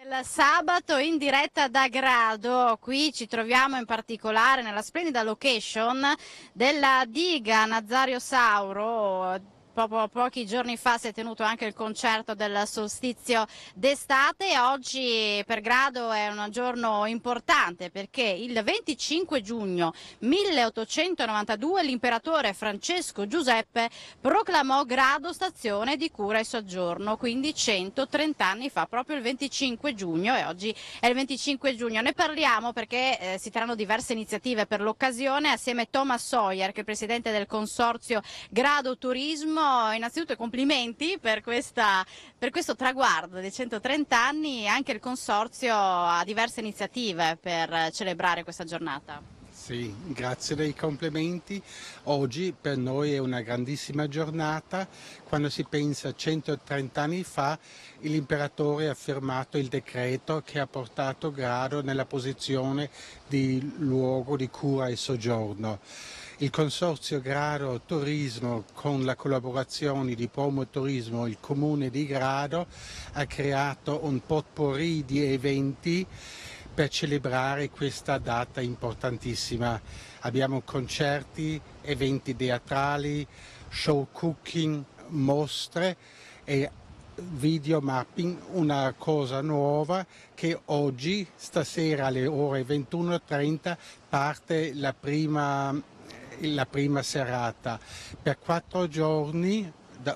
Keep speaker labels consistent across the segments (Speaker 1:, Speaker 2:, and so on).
Speaker 1: Il sabato in diretta da Grado, qui ci troviamo in particolare nella splendida location della diga Nazario Sauro. Proprio pochi giorni fa si è tenuto anche il concerto del solstizio d'estate e oggi per Grado è un giorno importante perché il 25 giugno 1892 l'imperatore Francesco Giuseppe proclamò Grado stazione di cura e soggiorno, quindi 130 anni fa, proprio il 25 giugno, e oggi è il 25 giugno. Ne parliamo perché si terranno diverse iniziative per l'occasione assieme a Thomas Sawyer, che è il presidente del consorzio Grado Turismo. Innanzitutto complimenti per questo traguardo dei 130 anni. Anche il consorzio ha diverse iniziative per celebrare questa giornata.
Speaker 2: Sì, grazie dei complimenti. Oggi per noi è una grandissima giornata. Quando si pensa 130 anni fa, l'imperatore ha firmato il decreto che ha portato Grado nella posizione di luogo di cura e soggiorno. Il Consorzio Grado Turismo, con la collaborazione di Promo Turismo e il Comune di Grado, ha creato un potpourri di eventi per celebrare questa data importantissima. Abbiamo concerti, eventi teatrali, show cooking, mostre e video mapping, una cosa nuova che oggi, stasera alle ore 21:30, parte la prima serata. Per 4 giorni,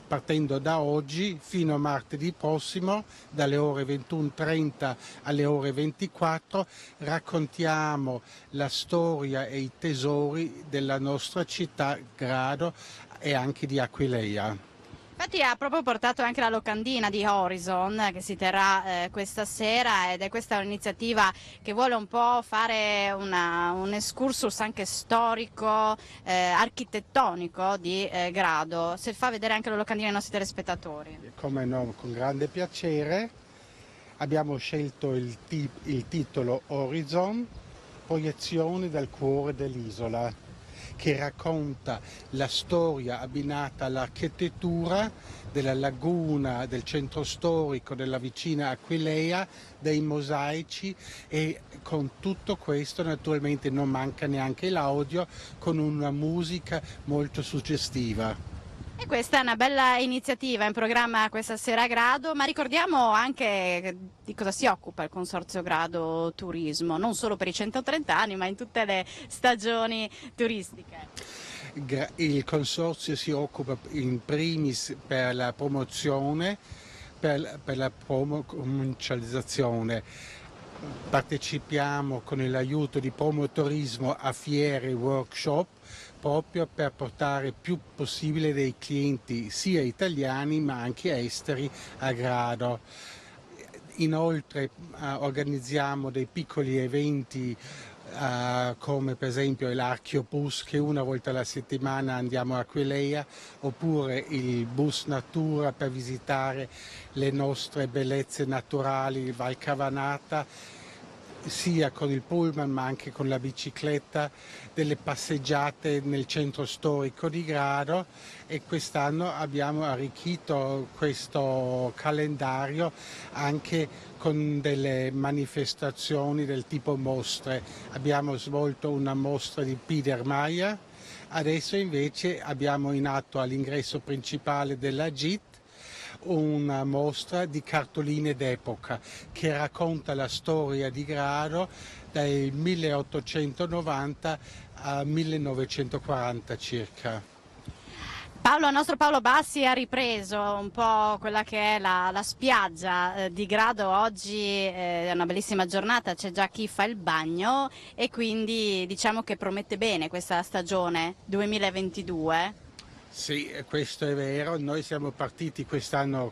Speaker 2: partendo da oggi fino a martedì prossimo, dalle ore 21:30 alle ore 24, raccontiamo la storia e i tesori della nostra città Grado e anche di Aquileia.
Speaker 1: Infatti ha proprio portato anche la locandina di Horizon che si terrà questa sera, ed è questa un'iniziativa che vuole un po' fare un excursus anche storico, architettonico di Grado. Se fa vedere anche la locandina ai nostri telespettatori.
Speaker 2: Come no, con grande piacere. Abbiamo scelto il titolo Horizon, proiezioni dal cuore dell'isola, che racconta la storia abbinata all'architettura della laguna, del centro storico, della vicina Aquileia, dei mosaici, e con tutto questo naturalmente non manca neanche l'audio, con una musica molto suggestiva.
Speaker 1: E questa è una bella iniziativa in programma questa sera a Grado, ma ricordiamo anche di cosa si occupa il Consorzio Grado Turismo, non solo per i 130 anni, ma in tutte le stagioni turistiche.
Speaker 2: Il Consorzio si occupa in primis per la promozione, per la commercializzazione. Partecipiamo con l'aiuto di Promo Turismo a fiere e workshop, proprio per portare più possibile dei clienti sia italiani ma anche esteri a Grado. Inoltre organizziamo dei piccoli eventi come per esempio l'Archeobus, che una volta alla settimana andiamo a Aquileia, oppure il bus natura per visitare le nostre bellezze naturali, Val Cavanata, sia con il pullman ma anche con la bicicletta, delle passeggiate nel centro storico di Grado, e quest'anno abbiamo arricchito questo calendario anche con delle manifestazioni del tipo mostre. Abbiamo svolto una mostra di Biedermeier, adesso invece abbiamo in atto all'ingresso principale della GIT una mostra di cartoline d'epoca che racconta la storia di Grado dal 1890 al 1940 circa.
Speaker 1: Il nostro Paolo Bassi ha ripreso un po' quella che è la spiaggia di Grado. Oggi è una bellissima giornata, c'è già chi fa il bagno e quindi diciamo che promette bene questa stagione 2022.
Speaker 2: Sì, questo è vero, noi siamo partiti quest'anno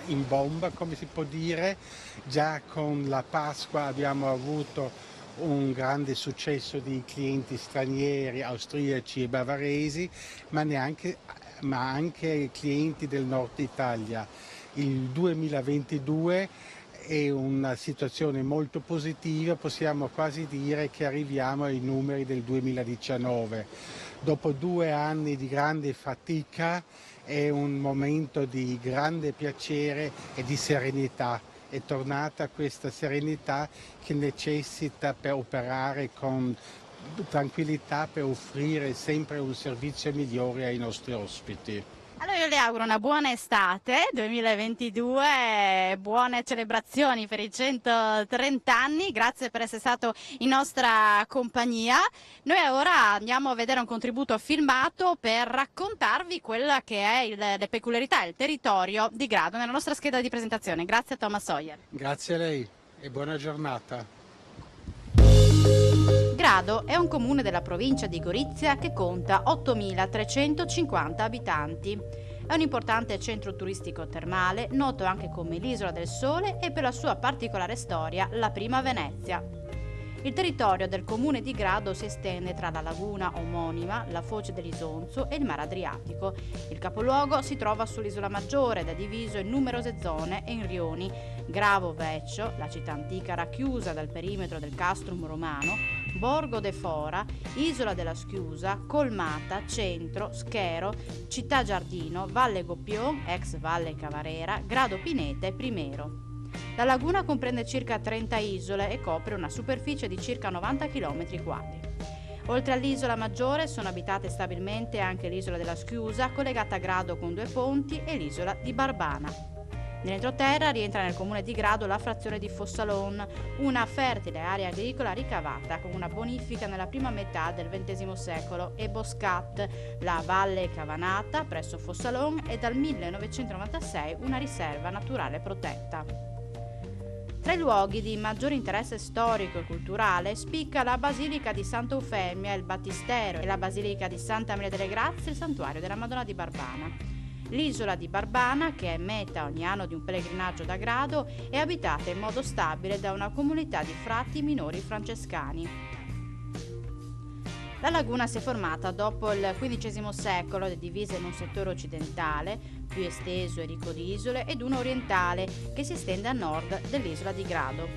Speaker 2: in bomba, come si può dire. Già con la Pasqua abbiamo avuto un grande successo di clienti stranieri, austriaci e bavaresi, ma anche clienti del nord Italia. Il 2022 è una situazione molto positiva, possiamo quasi dire che arriviamo ai numeri del 2019. Dopo 2 anni di grande fatica è un momento di grande piacere e di serenità è tornata questa serenità che necessita per operare con tranquillità, per offrire sempre un servizio migliore ai nostri ospiti.
Speaker 1: Allora io le auguro una buona estate 2022, buone celebrazioni per i 130 anni, grazie per essere stato in nostra compagnia. Noi ora andiamo a vedere un contributo filmato per raccontarvi quella che è le peculiarità, il territorio di Grado nella nostra scheda di presentazione. Grazie a Thomas Sawyer.
Speaker 2: Grazie a lei e buona giornata.
Speaker 1: Grado è un comune della provincia di Gorizia che conta 8.350 abitanti. È un importante centro turistico termale, noto anche come l'Isola del Sole e per la sua particolare storia, la prima Venezia. Il territorio del comune di Grado si estende tra la laguna omonima, la foce dell'Isonzo e il mare Adriatico. Il capoluogo si trova sull'Isola Maggiore ed è diviso in numerose zone e in rioni: Gravo Vecchio, la città antica racchiusa dal perimetro del castrum romano, Borgo de Fora, Isola della Schiusa, Colmata, Centro, Schero, Città Giardino, Valle Goppion, ex Valle Cavarera, Grado Pineta e Primero. La laguna comprende circa 30 isole e copre una superficie di circa 90 km². Oltre all'isola maggiore sono abitate stabilmente anche l'isola della Schiusa, collegata a Grado con 2 ponti, e l'isola di Barbana. Nell'entroterra rientra nel comune di Grado la frazione di Fossalon, una fertile area agricola ricavata con una bonifica nella prima metà del XX secolo, e Boscat, la Valle Cavanata presso Fossalon, e dal 1996 una riserva naturale protetta. Tra i luoghi di maggiore interesse storico e culturale spicca la Basilica di Santa Eufemia, il Battistero, e la Basilica di Santa Maria delle Grazie, il santuario della Madonna di Barbana. L'isola di Barbana, che è meta ogni anno di un pellegrinaggio da Grado, è abitata in modo stabile da una comunità di frati minori francescani. La laguna si è formata dopo il XV secolo ed è divisa in un settore occidentale, più esteso e ricco di isole, ed uno orientale, che si estende a nord dell'isola di Grado.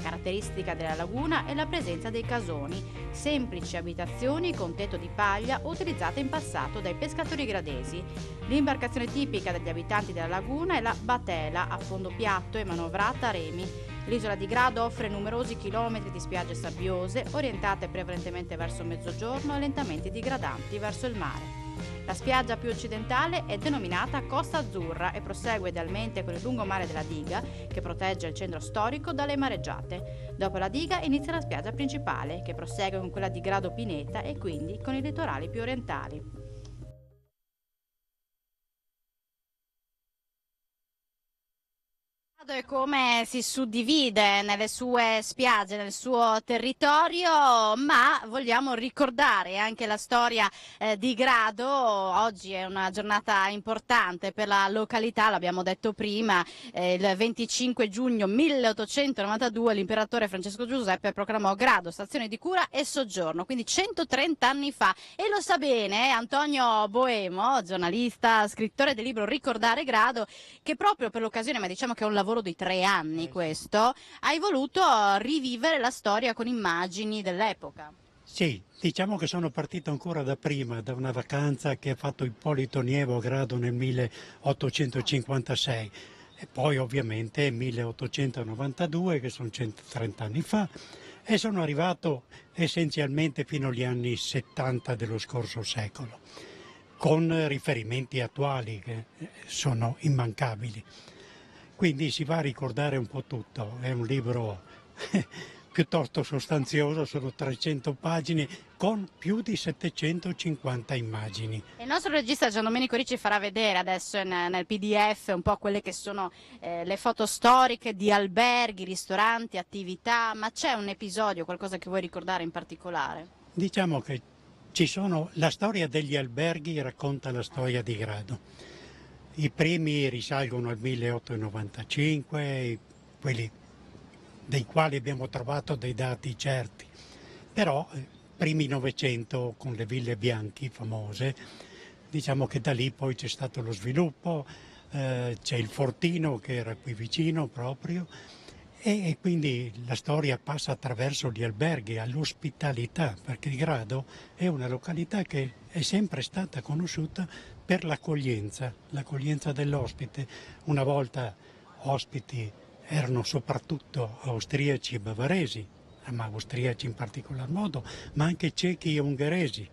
Speaker 1: Caratteristica della laguna è la presenza dei casoni, semplici abitazioni con tetto di paglia utilizzate in passato dai pescatori gradesi. L'imbarcazione tipica degli abitanti della laguna è la batela, a fondo piatto e manovrata a remi. L'isola di Grado offre numerosi chilometri di spiagge sabbiose, orientate prevalentemente verso mezzogiorno e lentamente digradanti verso il mare. La spiaggia più occidentale è denominata Costa Azzurra e prosegue idealmente con il lungomare della diga, che protegge il centro storico dalle mareggiate. Dopo la diga inizia la spiaggia principale, che prosegue con quella di Grado Pineta e quindi con i litorali più orientali. E come si suddivide nelle sue spiagge, nel suo territorio, ma vogliamo ricordare anche la storia di Grado. Oggi è una giornata importante per la località, l'abbiamo detto prima, il 25 giugno 1892 l'imperatore Francesco Giuseppe proclamò Grado stazione di cura e soggiorno, quindi 130 anni fa, e lo sa bene Antonio Boemo, giornalista, scrittore del libro Ricordare Grado, che proprio per l'occasione, ma diciamo che è un lavoro di 3 anni questo, hai voluto rivivere la storia con immagini dell'epoca.
Speaker 3: Sì, diciamo che sono partito ancora da prima, da una vacanza che ha fatto Ippolito Nievo a Grado nel 1856 e poi ovviamente 1892, che sono 130 anni fa, e sono arrivato essenzialmente fino agli anni 70 dello scorso secolo, con riferimenti attuali che sono immancabili. Quindi si va a ricordare un po' tutto, è un libro piuttosto sostanzioso, sono 300 pagine con più di 750 immagini.
Speaker 1: Il nostro regista Giandomenico Ricci farà vedere adesso nel PDF un po' quelle che sono le foto storiche di alberghi, ristoranti, attività, ma c'è un episodio, qualcosa che vuoi ricordare in particolare?
Speaker 3: Diciamo che la storia degli alberghi racconta la storia di Grado. I primi risalgono al 1895, quelli dei quali abbiamo trovato dei dati certi, però primi Novecento con le ville Bianchi famose, diciamo che da lì poi c'è stato lo sviluppo, c'è il Fortino che era qui vicino proprio, e quindi la storia passa attraverso gli alberghi, all'ospitalità, perché Grado è una località che è sempre stata conosciuta per l'accoglienza dell'ospite. Una volta ospiti erano soprattutto austriaci e bavaresi, ma austriaci in particolar modo, ma anche cechi e ungheresi.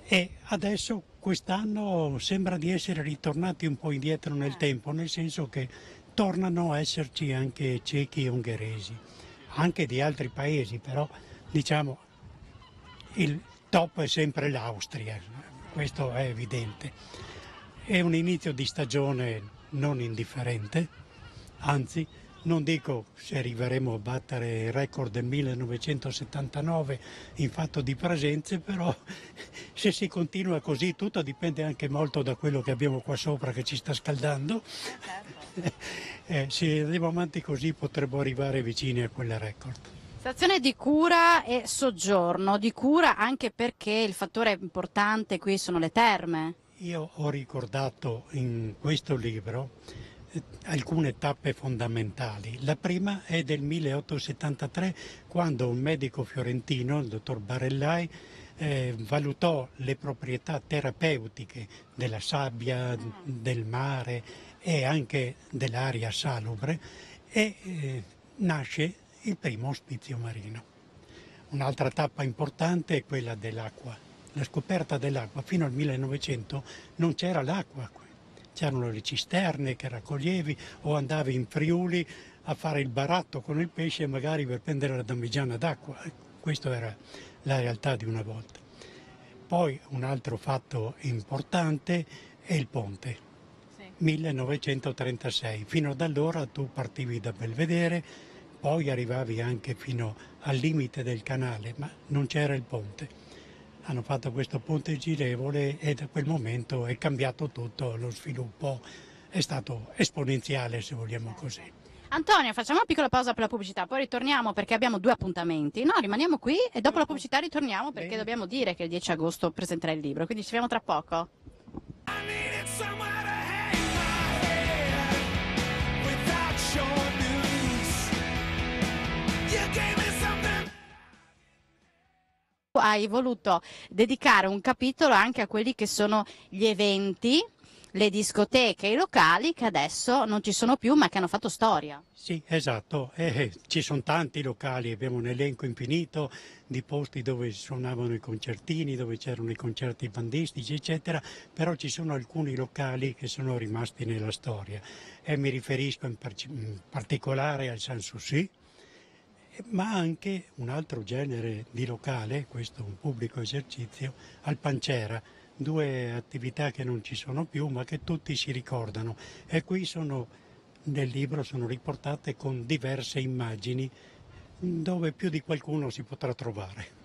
Speaker 3: E adesso quest'anno sembra di essere ritornati un po' indietro nel tempo, nel senso che tornano a esserci anche cechi e ungheresi, anche di altri paesi, però diciamo il top è sempre l'Austria, questo è evidente. È un inizio di stagione non indifferente, anzi non dico se arriveremo a battere il record del 1979 in fatto di presenze, però se si continua così tutto dipende anche molto da quello che abbiamo qua sopra che ci sta scaldando. Se andiamo avanti così potremmo arrivare vicini a quel record.
Speaker 1: Stazione di cura e soggiorno, di cura anche perché il fattore importante qui sono le terme.
Speaker 3: Io ho ricordato in questo libro alcune tappe fondamentali. La prima è del 1873, quando un medico fiorentino, il dottor Barellai, valutò le proprietà terapeutiche della sabbia, del mare e anche dell'aria salubre e nasce il primo ospizio marino. Un'altra tappa importante è quella dell'acqua. La scoperta dell'acqua, fino al 1900 non c'era l'acqua qui. C'erano le cisterne che raccoglievi o andavi in Friuli a fare il baratto con il pesce magari per prendere la damigiana d'acqua. Questa era la realtà di una volta. Poi un altro fatto importante è il ponte. 1936. Fino ad allora tu partivi da Belvedere, poi arrivavi anche fino al limite del canale, ma non c'era il ponte. Hanno fatto questo ponte girevole e da quel momento è cambiato tutto, lo sviluppo è stato esponenziale, se vogliamo così.
Speaker 1: Antonio, facciamo una piccola pausa per la pubblicità, poi ritorniamo perché abbiamo 2 appuntamenti. No, rimaniamo qui e dopo la pubblicità ritorniamo perché
Speaker 3: Bene.
Speaker 1: dobbiamo dire che il 10 agosto presenterai il libro, quindi ci vediamo tra poco. Hai voluto dedicare un capitolo anche a quelli che sono gli eventi, le discoteche, i locali che adesso non ci sono più ma che hanno fatto storia.
Speaker 3: Sì, esatto, ci sono tanti locali, abbiamo un elenco infinito di posti dove suonavano i concertini, dove c'erano i concerti bandistici, eccetera, però ci sono alcuni locali che sono rimasti nella storia e mi riferisco in particolare al Sanssouci, ma anche un altro genere di locale, questo è un pubblico esercizio, al Pancera, 2 attività che non ci sono più ma che tutti si ricordano e qui nel libro sono riportate con diverse immagini dove più di qualcuno si potrà trovare.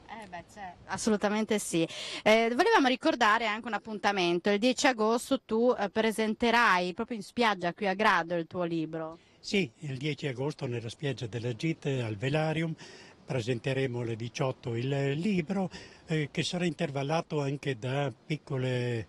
Speaker 1: Assolutamente sì. Volevamo ricordare anche un appuntamento, il 10 agosto tu presenterai proprio in spiaggia qui a Grado il tuo libro.
Speaker 3: Sì, il 10 agosto nella spiaggia della Gite al Velarium presenteremo alle 18 il libro che sarà intervallato anche da piccole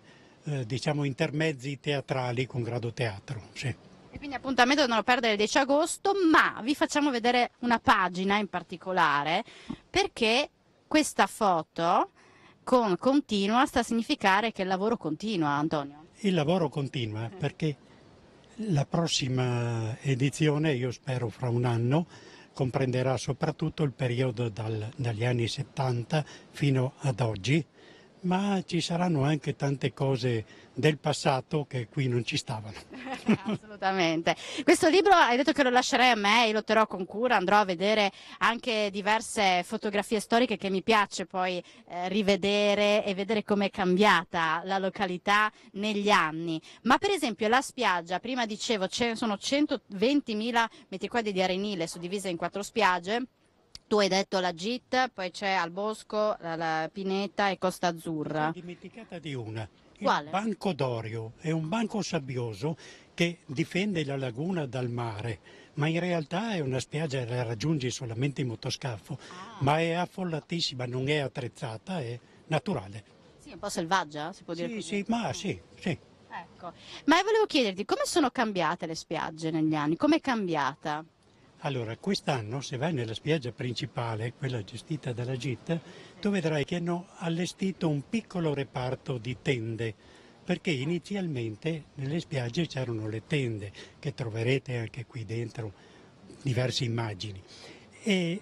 Speaker 3: diciamo intermezzi teatrali con Grado Teatro. Sì.
Speaker 1: E quindi appuntamento da non perdere il 10 agosto, ma vi facciamo vedere una pagina in particolare perché questa foto con continua sta a significare che il lavoro continua, Antonio.
Speaker 3: Il lavoro continua perché la prossima edizione, io spero fra un anno, comprenderà soprattutto il periodo dagli anni 70 fino ad oggi, ma ci saranno anche tante cose del passato che qui non ci stavano.
Speaker 1: Assolutamente. Questo libro hai detto che lo lascerai a me, io lo terrò con cura, andrò a vedere anche diverse fotografie storiche che mi piace poi rivedere e vedere com'è cambiata la località negli anni. Ma per esempio la spiaggia, prima dicevo, sono 120.000 metri quadri di arenile suddivise in 4 spiagge. Tu hai detto la GIT, poi c'è Al Bosco, la Pineta e Costa Azzurra.
Speaker 3: Mi sono dimenticata di una.
Speaker 1: Quale?
Speaker 3: Il Banco d'Orio è un banco sabbioso che difende la laguna dal mare, ma in realtà è una spiaggia che la raggiungi solamente in motoscafo, ma è affollatissima, non è attrezzata, è naturale.
Speaker 1: Sì, un po' selvaggia, si può dire così.
Speaker 3: Sì, ma sì.
Speaker 1: Ecco. Ma volevo chiederti come sono cambiate le spiagge negli anni? Com'è cambiata?
Speaker 3: Allora, quest'anno se vai nella spiaggia principale, quella gestita dalla GIT, tu vedrai che hanno allestito un piccolo reparto di tende perché inizialmente nelle spiagge c'erano le tende, che troverete anche qui dentro diverse immagini. E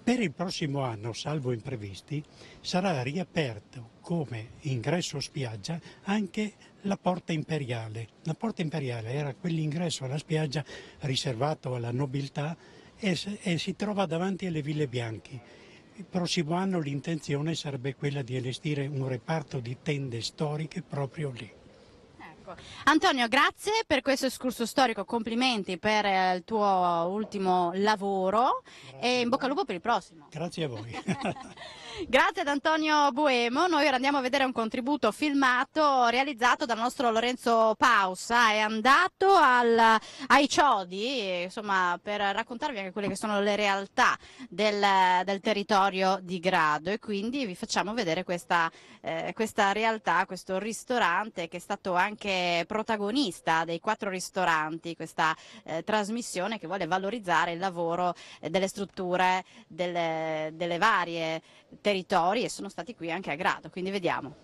Speaker 3: per il prossimo anno, salvo imprevisti, sarà riaperto come ingresso spiaggia anche la Porta Imperiale. La Porta Imperiale era quell'ingresso alla spiaggia riservato alla nobiltà e si trova davanti alle Ville Bianchi. Il prossimo anno l'intenzione sarebbe quella di allestire un reparto di tende storiche proprio lì.
Speaker 1: Antonio, grazie per questo escurso storico, complimenti per il tuo ultimo lavoro e in bocca al lupo per il prossimo.
Speaker 3: Grazie a voi.
Speaker 1: Grazie ad Antonio Buemo. Noi ora andiamo a vedere un contributo filmato realizzato dal nostro Lorenzo Pausa. È andato ai Ciodi, insomma, per raccontarvi anche quelle che sono le realtà del territorio di Grado, e quindi vi facciamo vedere questa realtà, questo ristorante che è stato anche protagonista dei 4 ristoranti, questa trasmissione che vuole valorizzare il lavoro delle strutture delle varie territori, e sono stati qui anche a Grado, quindi vediamo.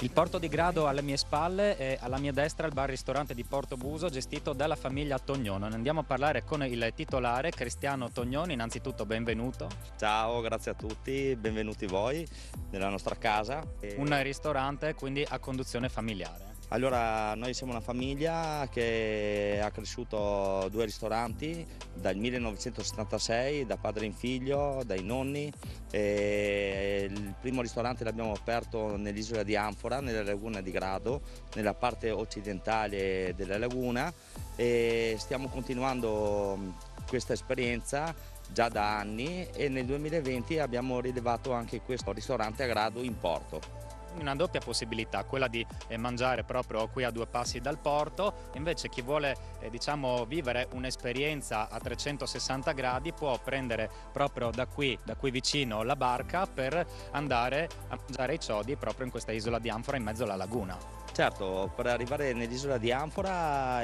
Speaker 4: Il porto di Grado alle mie spalle e alla mia destra il bar-ristorante di Porto Buso gestito dalla famiglia Tognoni. Andiamo a parlare con il titolare Cristiano Tognoni. Innanzitutto benvenuto.
Speaker 5: Ciao, grazie a tutti, benvenuti voi nella nostra casa.
Speaker 4: Un ristorante quindi a conduzione familiare.
Speaker 5: Allora, noi siamo una famiglia che ha cresciuto 2 ristoranti dal 1976, da padre in figlio, dai nonni. Il primo ristorante l'abbiamo aperto nell'isola di Anfora, nella laguna di Grado, nella parte occidentale della laguna, e stiamo continuando questa esperienza già da anni, e nel 2020 abbiamo rilevato anche questo ristorante a Grado in porto.
Speaker 4: Una doppia possibilità, quella di mangiare proprio qui a 2 passi dal porto. Invece chi vuole diciamo vivere un'esperienza a 360 gradi può prendere proprio da qui vicino la barca per andare a mangiare ai Ciodi proprio in questa isola di Anfora in mezzo alla laguna.
Speaker 5: Certo, per arrivare nell'isola di Anfora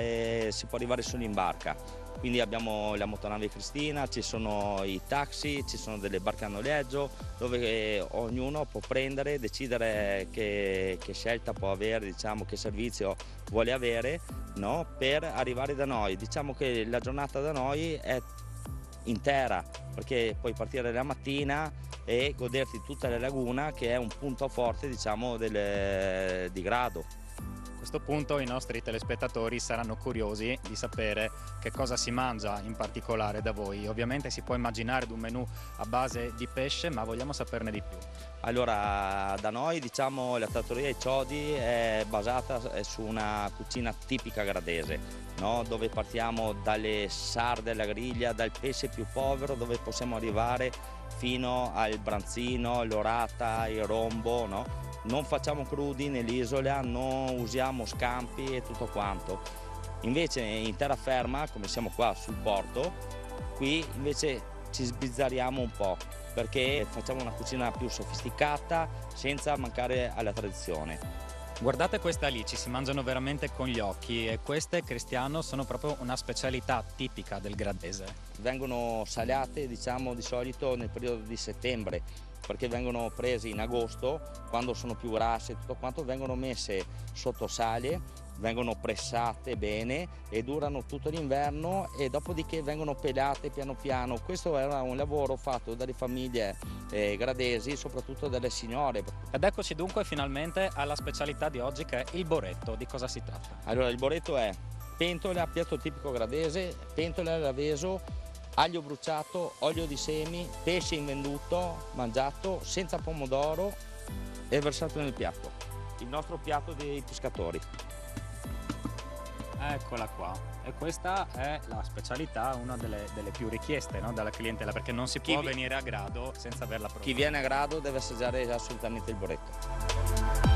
Speaker 5: si può arrivare solo in barca. Quindi abbiamo la motonave Cristina, ci sono i taxi, ci sono delle barche a noleggio dove ognuno può prendere, decidere che scelta può avere, diciamo, che servizio vuole avere, no? Per arrivare da noi. Diciamo che la giornata da noi è intera, perché puoi partire la mattina e goderti tutta la laguna, che è un punto forte, diciamo, di Grado.
Speaker 4: A questo punto i nostri telespettatori saranno curiosi di sapere che cosa si mangia in particolare da voi. Ovviamente si può immaginare di un menù a base di pesce, ma vogliamo saperne di più.
Speaker 5: Allora, da noi, diciamo, la trattoria ai Ciodi è basata su una cucina tipica gradese, no? Dove partiamo dalle sarde alla griglia, dal pesce più povero, dove possiamo arrivare fino al branzino, l'orata, il rombo, no? Non facciamo crudi nell'isola, non usiamo scampi e tutto quanto. Invece in terraferma, come siamo qua sul porto, qui invece ci sbizzarriamo un po', perché facciamo una cucina più sofisticata senza mancare alla tradizione.
Speaker 4: Guardate questa lì, ci si mangiano veramente con gli occhi, e queste, Cristiano, sono proprio una specialità tipica del gradese.
Speaker 5: Vengono salate, diciamo, di solito nel periodo di settembre, perché vengono prese in agosto, quando sono più grasse e tutto quanto, vengono messe sotto sale, vengono pressate bene e durano tutto l'inverno, e dopodiché vengono pelate piano piano. Questo era un lavoro fatto dalle famiglie gradesi, soprattutto dalle signore.
Speaker 4: Ed eccoci dunque finalmente alla specialità di oggi, che è il boretto. Di cosa si tratta?
Speaker 5: Allora, il boretto è pentola, piatto tipico gradese, pentola al raveso, aglio bruciato, olio di semi, pesce invenduto, mangiato senza pomodoro e versato nel piatto. Il nostro piatto dei pescatori.
Speaker 4: Eccola qua, e questa è la specialità, una delle più richieste, no, dalla clientela, perché non si può venire a Grado senza averla provata.
Speaker 5: Chi viene a Grado deve assaggiare assolutamente il boretto.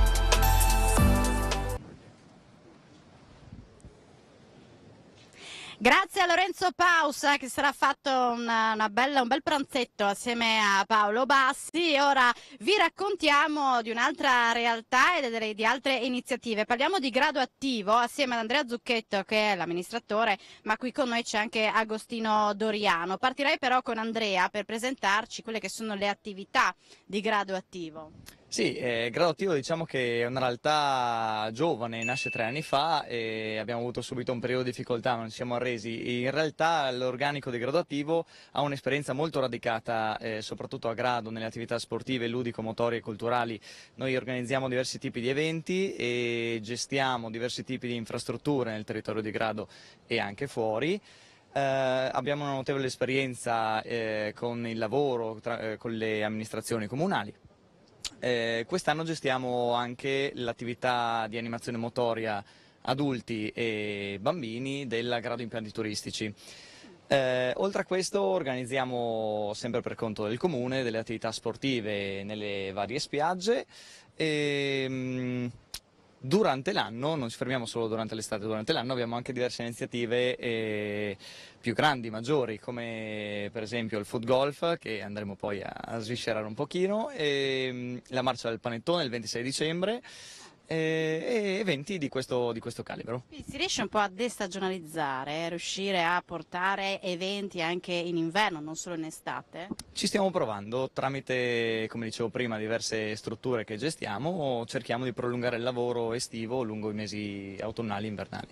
Speaker 1: Grazie a Lorenzo Pausa, che sarà fatto un bel pranzetto assieme a Paolo Bassi. E ora vi raccontiamo di un'altra realtà e di altre iniziative. Parliamo di Grado Attivo assieme ad Andrea Zucchetto, che è l'amministratore, ma qui con noi c'è anche Agostino Doriano. Partirei però con Andrea per presentarci quelle che sono le attività di Grado Attivo.
Speaker 6: Sì, Grado Attivo diciamo che è una realtà giovane, nasce 3 anni fa e abbiamo avuto subito un periodo di difficoltà, ma non ci siamo arresi. In realtà l'organico di Grado Attivo ha un'esperienza molto radicata, soprattutto a Grado, nelle attività sportive, ludico-motorie e culturali. Noi organizziamo diversi tipi di eventi e gestiamo diversi tipi di infrastrutture nel territorio di Grado e anche fuori. Abbiamo una notevole esperienza con il lavoro con le amministrazioni comunali. Quest'anno gestiamo anche l'attività di animazione motoria adulti e bambini della Grado Impianti Turistici. Oltre a questo organizziamo sempre per conto del comune delle attività sportive nelle varie spiagge e durante l'anno, non ci fermiamo solo durante l'estate, durante l'anno abbiamo anche diverse iniziative più grandi, maggiori, come per esempio il foot golf, che andremo poi a sviscerare un pochino, e la marcia del panettone il 26 dicembre, e eventi di questo calibro.
Speaker 1: Quindi si riesce un po' a destagionalizzare, riuscire a portare eventi anche in inverno, non solo in estate?
Speaker 6: Ci stiamo provando tramite, come dicevo prima, diverse strutture che gestiamo, cerchiamo di prolungare il lavoro estivo lungo i mesi autunnali e invernali.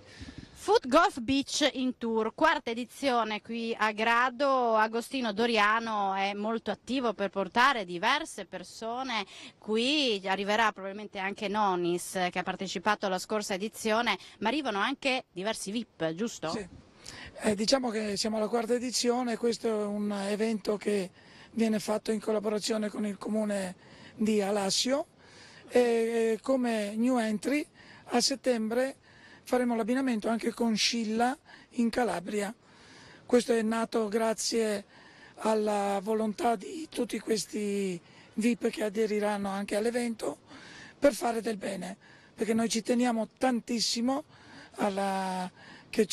Speaker 1: Foot Golf Beach in Tour, quarta edizione qui a Grado. Agostino Doriano è molto attivo per portare diverse persone qui, arriverà probabilmente anche Nonis che ha partecipato alla scorsa edizione, ma arrivano anche diversi VIP, giusto?
Speaker 7: Sì, diciamo che siamo alla quarta edizione, questo è un evento che viene fatto in collaborazione con il comune di Alassio e come new entry a settembre faremo l'abbinamento anche con Scilla in Calabria. Questo è nato grazie alla volontà di tutti questi VIP che aderiranno anche all'evento per fare del bene, perché noi ci teniamo tantissimo che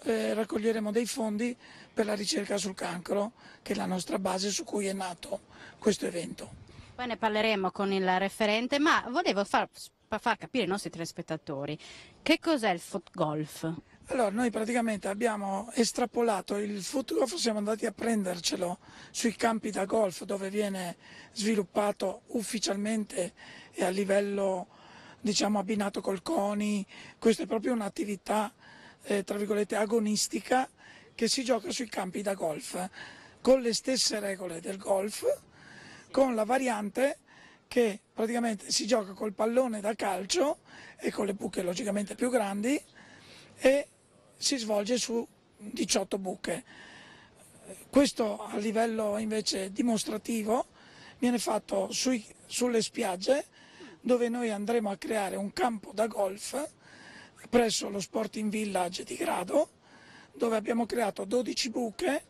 Speaker 7: raccoglieremo dei fondi per la ricerca sul cancro, che è la nostra base su cui è nato questo evento.
Speaker 1: Poi ne parleremo con il referente, ma volevo far capire ai nostri telespettatori che cos'è il foot golf.
Speaker 7: Allora, noi praticamente abbiamo estrapolato il foot golf, siamo andati a prendercelo sui campi da golf dove viene sviluppato ufficialmente e a livello, diciamo, abbinato col CONI. Questa è proprio un'attività, tra virgolette, agonistica che si gioca sui campi da golf con le stesse regole del golf, con la variante che praticamente si gioca col pallone da calcio e con le buche logicamente più grandi e si svolge su 18 buche. Questo a livello invece dimostrativo viene fatto sulle spiagge, dove noi andremo a creare un campo da golf presso lo Sporting Village di Grado, dove abbiamo creato 12 buche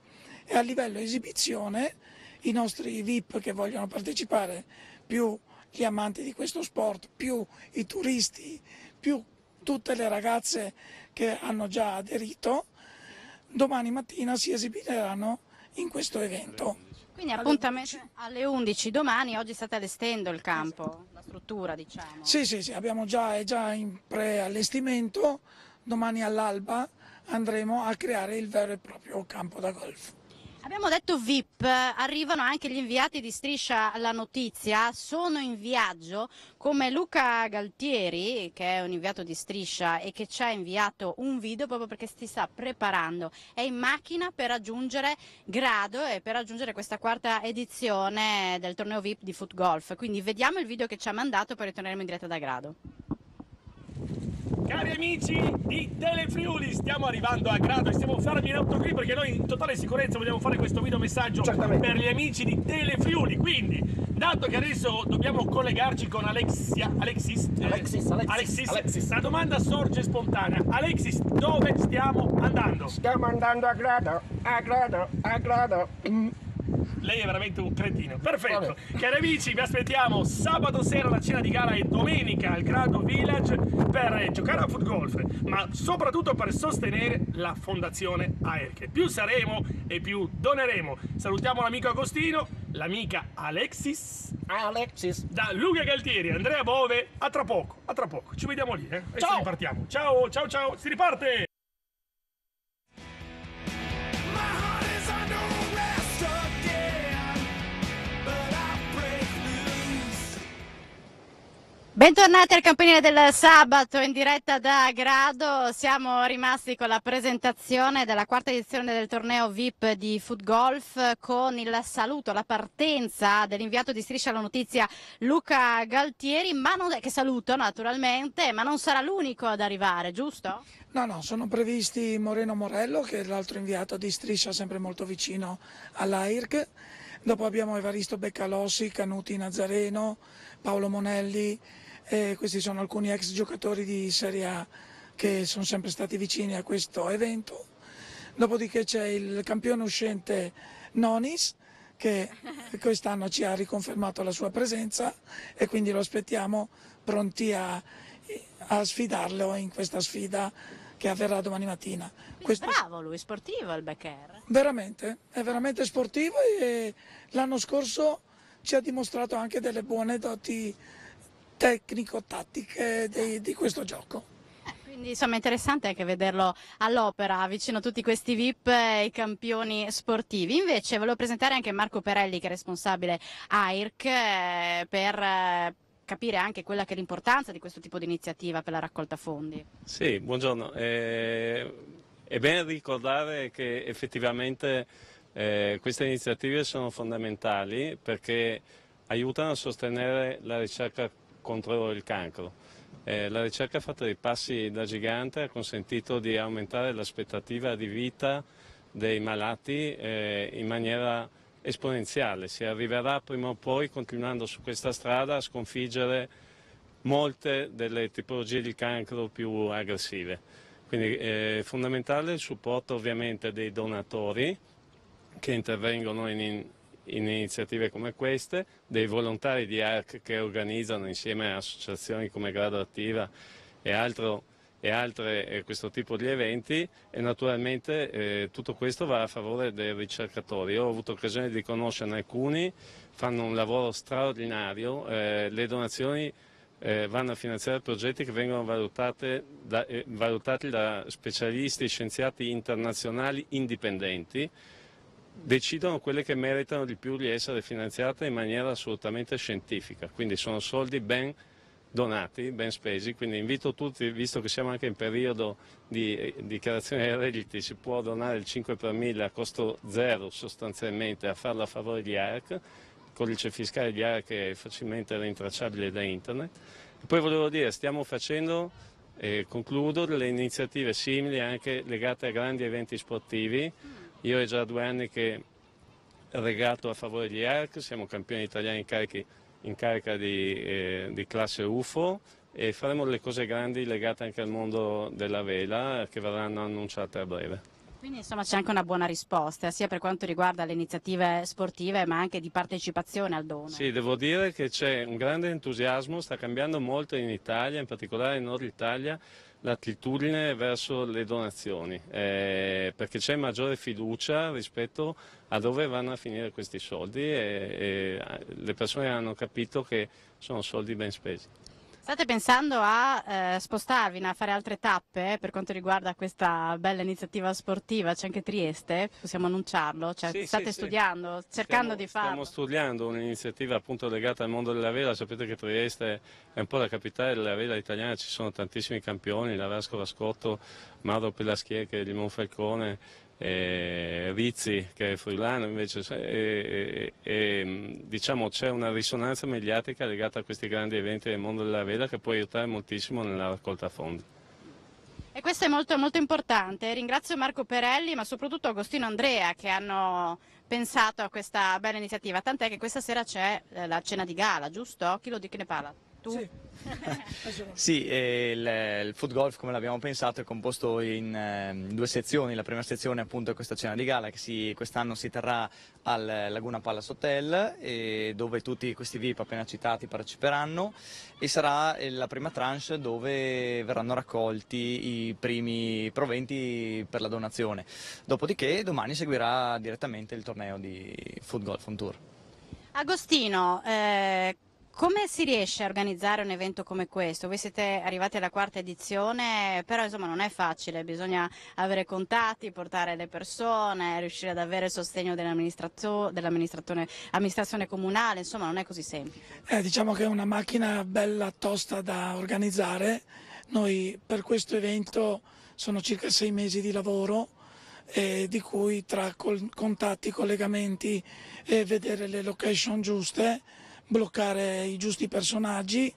Speaker 7: e a livello esibizione i nostri VIP che vogliono partecipare, più gli amanti di questo sport, più i turisti, più tutte le ragazze che hanno già aderito, domani mattina si esibiranno in questo evento.
Speaker 1: Quindi appuntamento alle 11 domani, oggi state allestendo il campo, la struttura diciamo.
Speaker 7: Sì, è già in preallestimento, domani all'alba andremo a creare il vero e proprio campo da golf.
Speaker 1: Abbiamo detto VIP, arrivano anche gli inviati di Striscia la Notizia, sono in viaggio come Luca Galtieri, che è un inviato di Striscia e che ci ha inviato un video proprio perché si sta preparando, è in macchina per raggiungere Grado e per raggiungere questa quarta edizione del torneo VIP di foot golf, quindi vediamo il video che ci ha mandato, poi ritorneremo in diretta da Grado.
Speaker 8: Cari amici di Telefriuli, stiamo arrivando a Grado e stiamo fermi in auto qui perché noi in totale sicurezza vogliamo fare questo video messaggio per gli amici di Telefriuli. Quindi, dato che adesso dobbiamo collegarci con Alexis, la domanda sorge spontanea. Alexis, dove stiamo andando?
Speaker 9: Stiamo andando a Grado, a Grado, a Grado.
Speaker 8: Lei è veramente un cretino. Perfetto. Cari amici, vi aspettiamo sabato sera alla cena di gara e domenica al Grado Village per giocare a foot golf, ma soprattutto per sostenere la fondazione AERCHE. Più saremo e più doneremo. Salutiamo l'amico Agostino, l'amica Alexis, da Luca Galtieri, Andrea Bove. A tra poco, ci vediamo lì, Adesso
Speaker 9: ciao.
Speaker 8: ripartiamo. Ciao, si riparte!
Speaker 1: Bentornati al campanile del sabato in diretta da Grado. Siamo rimasti con la presentazione della quarta edizione del torneo VIP di Foot Golf con il saluto, la partenza dell'inviato di Striscia la Notizia Luca Galtieri, ma non è che saluto naturalmente, ma non sarà l'unico ad arrivare, giusto?
Speaker 7: No, sono previsti Moreno Morello, che è l'altro inviato di Striscia, sempre molto vicino all'AIRC. Dopo abbiamo Evaristo Beccalossi, Canuti Nazareno, Paolo Monelli. Questi sono alcuni ex giocatori di Serie A che sono sempre stati vicini a questo evento. Dopodiché c'è il campione uscente Nonis, che quest'anno ci ha riconfermato la sua presenza e quindi lo aspettiamo pronti a sfidarlo in questa sfida che avverrà domani mattina.
Speaker 1: Bravo lui, sportivo il Becker.
Speaker 7: Veramente, è veramente sportivo e l'anno scorso ci ha dimostrato anche delle buone doti tecnico-tattiche di questo gioco.
Speaker 1: Quindi insomma è interessante anche vederlo all'opera vicino a tutti questi VIP e i campioni sportivi. Invece volevo presentare anche Marco Perelli, che è responsabile AIRC, per capire anche quella che è l'importanza di questo tipo di iniziativa per la raccolta fondi.
Speaker 10: Sì, buongiorno. È bene ricordare che effettivamente queste iniziative sono fondamentali perché aiutano a sostenere la ricerca contro il cancro. La ricerca fatta dei passi da gigante ha consentito di aumentare l'aspettativa di vita dei malati in maniera esponenziale. Si arriverà prima o poi, continuando su questa strada, a sconfiggere molte delle tipologie di cancro più aggressive. Quindi è fondamentale il supporto ovviamente dei donatori che intervengono in iniziative come queste, dei volontari di AIRC che organizzano insieme a associazioni come Grado Attiva e altre questo tipo di eventi, e naturalmente tutto questo va a favore dei ricercatori. Io ho avuto occasione di conoscerne alcuni, fanno un lavoro straordinario, le donazioni vanno a finanziare progetti che vengono valutati da specialisti, scienziati internazionali indipendenti. Decidono quelle che meritano di più di essere finanziate in maniera assolutamente scientifica, quindi sono soldi ben donati, ben spesi, quindi invito tutti, visto che siamo anche in periodo di dichiarazione dei redditi, si può donare il 5 per 1000 a costo zero sostanzialmente, a farlo a favore di AIRC, il codice fiscale di AIRC è facilmente rintracciabile da internet. E poi volevo dire, stiamo facendo, concludo, delle iniziative simili anche legate a grandi eventi sportivi. Io è già 2 anni che regato a favore di AIRC, siamo campioni italiani in carica di classe UFO e faremo delle cose grandi legate anche al mondo della vela che verranno annunciate a breve.
Speaker 1: Quindi insomma c'è anche una buona risposta, sia per quanto riguarda le iniziative sportive ma anche di partecipazione al dono.
Speaker 10: Sì, devo dire che c'è un grande entusiasmo, sta cambiando molto in Italia, in particolare in Nord Italia, l'attitudine verso le donazioni, perché c'è maggiore fiducia rispetto a dove vanno a finire questi soldi e le persone hanno capito che sono soldi ben spesi.
Speaker 1: State pensando a spostarvi, a fare altre tappe per quanto riguarda questa bella iniziativa sportiva? C'è anche Trieste, possiamo annunciarlo? Cioè,
Speaker 10: sì,
Speaker 1: state studiando, cercando di farlo?
Speaker 10: Stiamo studiando un'iniziativa appunto legata al mondo della vela. Sapete che Trieste è un po' la capitale della vela italiana, ci sono tantissimi campioni, Lavasco Vascotto, Mauro Pelaschier che è di Monfalcone, Rizzi che è friulano invece, diciamo c'è una risonanza mediatica legata a questi grandi eventi del mondo della vela che può aiutare moltissimo nella raccolta fondi.
Speaker 1: E questo è molto, molto importante. Ringrazio Marco Perelli ma soprattutto Agostino Andrea che hanno pensato a questa bella iniziativa, tant'è che questa sera c'è la cena di gala, giusto? Chi ne parla? Tu?
Speaker 7: Sì.
Speaker 6: Sì, il Foot Golf come l'abbiamo pensato è composto in 2 sezioni. La prima sezione appunto è questa cena di gala che quest'anno si terrà al Laguna Palace Hotel, dove tutti questi VIP appena citati parteciperanno, e sarà la prima tranche dove verranno raccolti i primi proventi per la donazione. Dopodiché domani seguirà direttamente il torneo di Foot Golf on Tour.
Speaker 1: Agostino, Come si riesce a organizzare un evento come questo? Voi siete arrivati alla 4ª edizione, però insomma non è facile, bisogna avere contatti, portare le persone, riuscire ad avere il sostegno dell'amministrazione comunale, insomma non è così semplice.
Speaker 7: Diciamo che è una macchina bella tosta da organizzare. Noi per questo evento sono circa 6 mesi di lavoro, di cui tra contatti, collegamenti e vedere le location giuste, bloccare i giusti personaggi.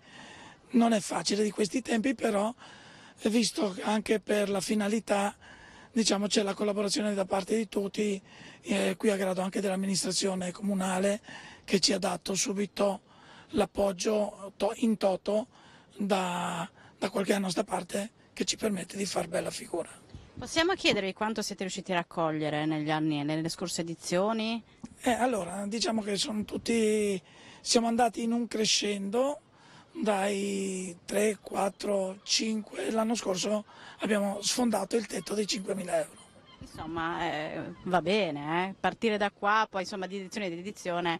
Speaker 7: Non è facile di questi tempi, però visto anche per la finalità, diciamo, c'è la collaborazione da parte di tutti, qui a grado anche dell'amministrazione comunale, che ci ha dato subito l'appoggio in toto da qualche anno a sta parte, che ci permette di far bella figura.
Speaker 1: Possiamo chiedervi quanto siete riusciti a raccogliere negli anni, nelle scorse edizioni?
Speaker 7: Allora, diciamo che siamo andati in un crescendo dai 3, 4, 5, l'anno scorso abbiamo sfondato il tetto dei 5.000 euro.
Speaker 1: Insomma, va bene, partire da qua, poi insomma di edizione in edizione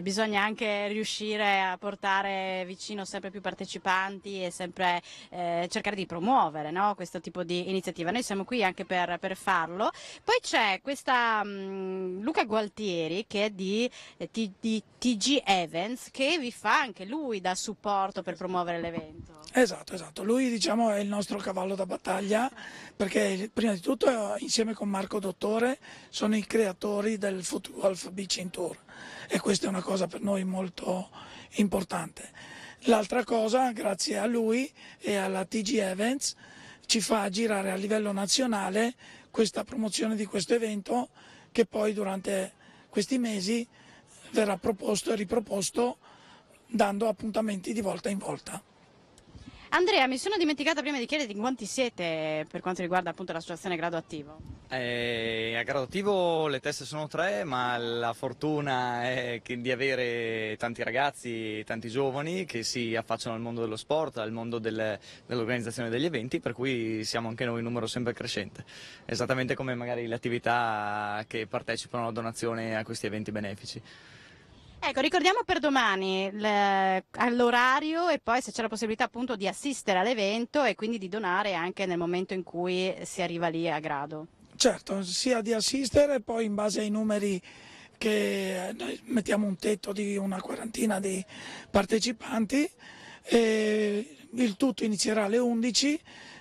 Speaker 1: bisogna anche riuscire a portare vicino sempre più partecipanti e sempre cercare di promuovere, no, questo tipo di iniziativa. Noi siamo qui anche per farlo. Poi c'è questa Luca Gualtieri, che è di TG Events, che vi fa anche lui da supporto per promuovere l'evento.
Speaker 7: Esatto, lui, diciamo, è il nostro cavallo da battaglia, perché prima di tutto insieme con Marco Dottore sono i creatori del Foot Golf Beaching Tour, e questa è una cosa per noi molto importante. L'altra cosa, grazie a lui e alla TG Events, ci fa girare a livello nazionale questa promozione di questo evento, che poi durante questi mesi verrà proposto e riproposto, dando appuntamenti di volta in volta.
Speaker 1: Andrea, mi sono dimenticata prima di chiederti in quanti siete per quanto riguarda appunto l'associazione Grado Attivo.
Speaker 6: A Grado Attivo le teste sono 3, ma la fortuna è di avere tanti ragazzi, tanti giovani che si affacciano al mondo dello sport, al mondo dell'organizzazione degli eventi, per cui siamo anche noi un numero sempre crescente, esattamente come magari le attività che partecipano alla donazione a questi eventi benefici.
Speaker 1: Ecco, ricordiamo per domani l'orario e poi se c'è la possibilità appunto di assistere all'evento e quindi di donare anche nel momento in cui si arriva lì a Grado.
Speaker 7: Certo, sia di assistere, poi in base ai numeri che noi mettiamo un tetto di una 40ina di partecipanti, e il tutto inizierà alle 11,